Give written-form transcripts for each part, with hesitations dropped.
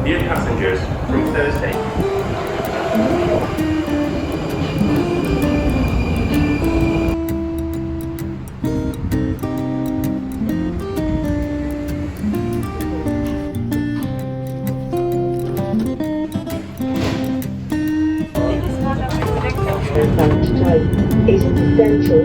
Dear passengers, from Thursday. Aircraft type is essential.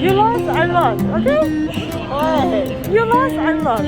You lost, I lost, okay? You lost, I lost.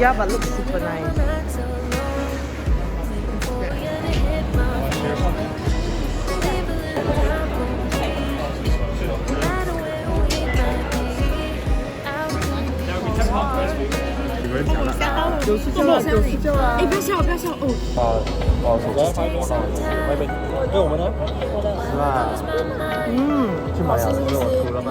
Yeah, but looks super nice.哎，不要笑，不要笑哦。手机拍多少？外面，我们呢？是吧？去买啊，因为我出了嘛。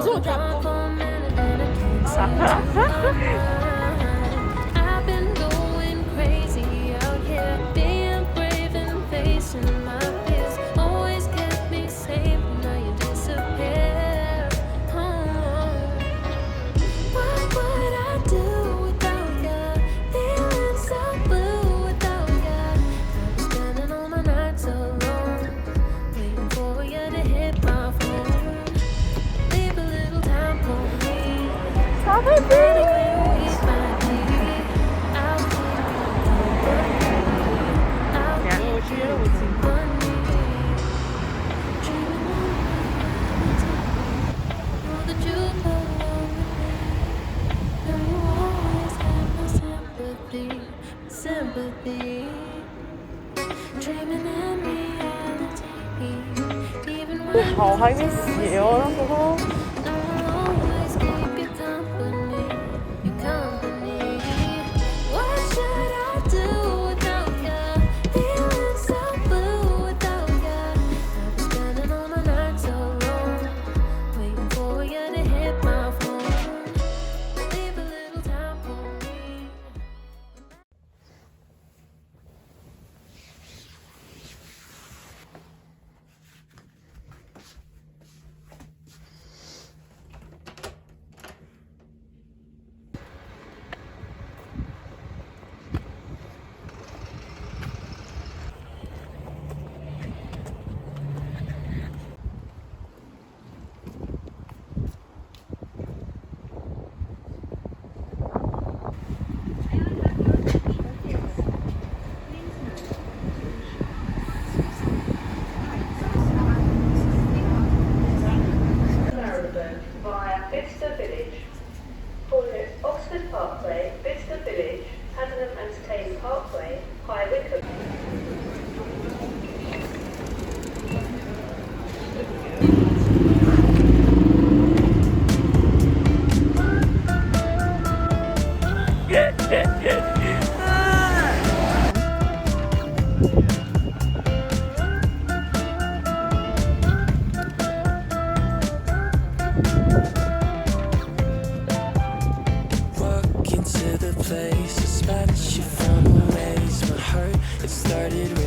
好还没写哦，那时候。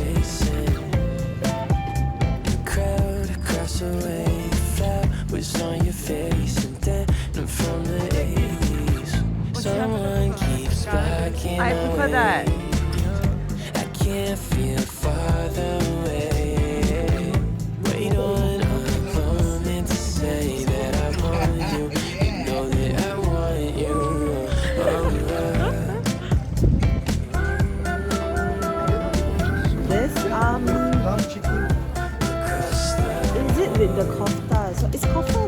facing. The crowd across the way, the flat was on your face, and then I'm from the 80s. Someone keeps blocking I my prefer that. way. I can't feel farther away. Wait on a moment to say that I want you. You know that I want you. This is it with the kofta? So it's kofta.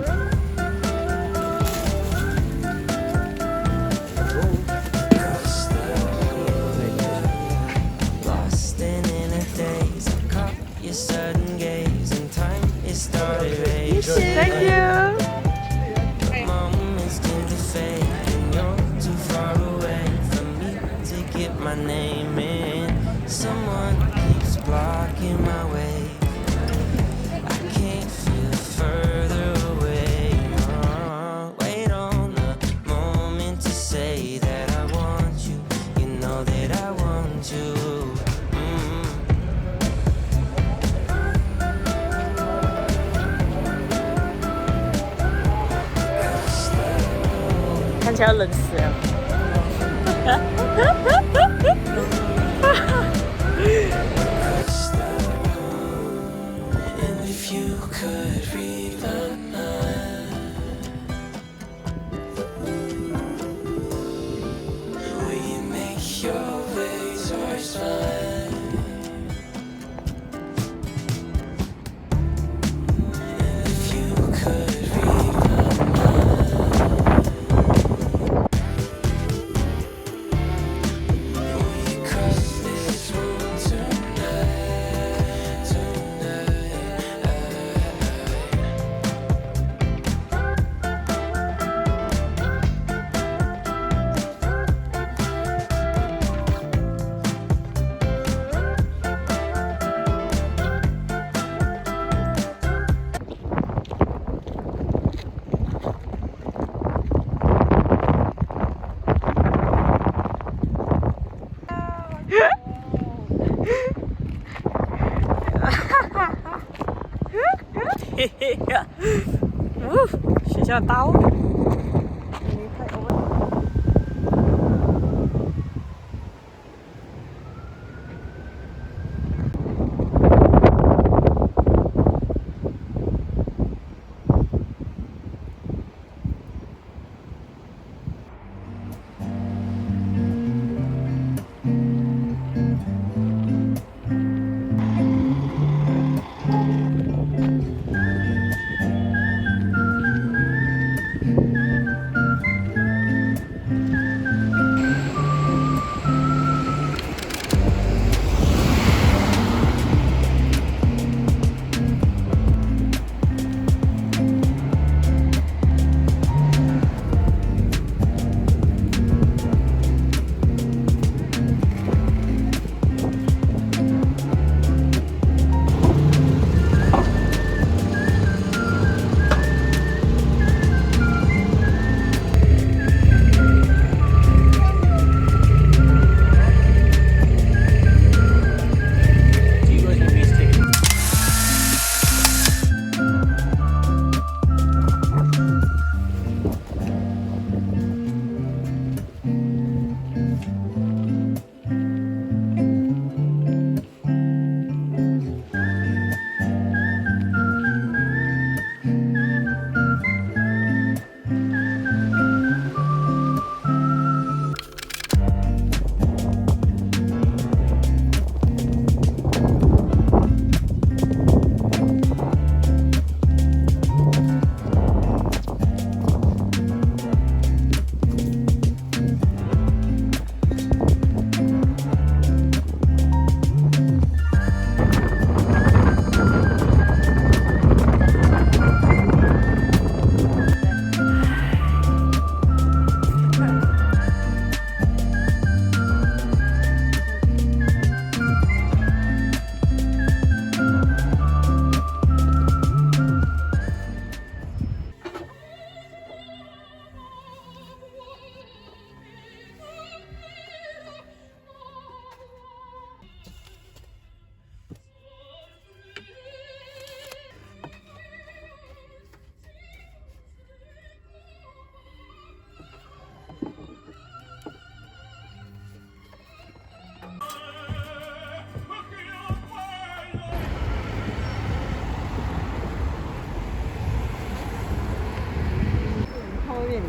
Lost in a daze, I caught your sudden gaze, and time is started racing. Thank you. Moments tend to fade, and you're too far away from me to get my name in. Someone keeps blocking my way. I can't feel further away. Wait on a moment to say that I want you. You know that I want you. Mm. 看起来冷死了。And if you could read my mind, will you make your way towards mine? And if you could read my mind, will you cross this room tonight? Yeah. 学校刀。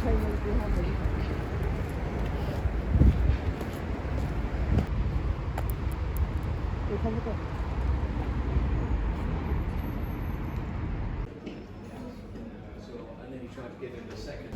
And then he tried to give him the second.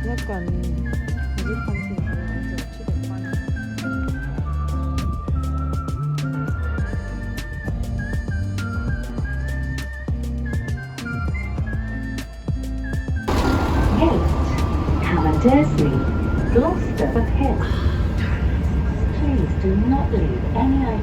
약간 미국 방식으로 완전 취급하는. Gate, Hammerdersley, Gloucester Hill. Please do not leave any items.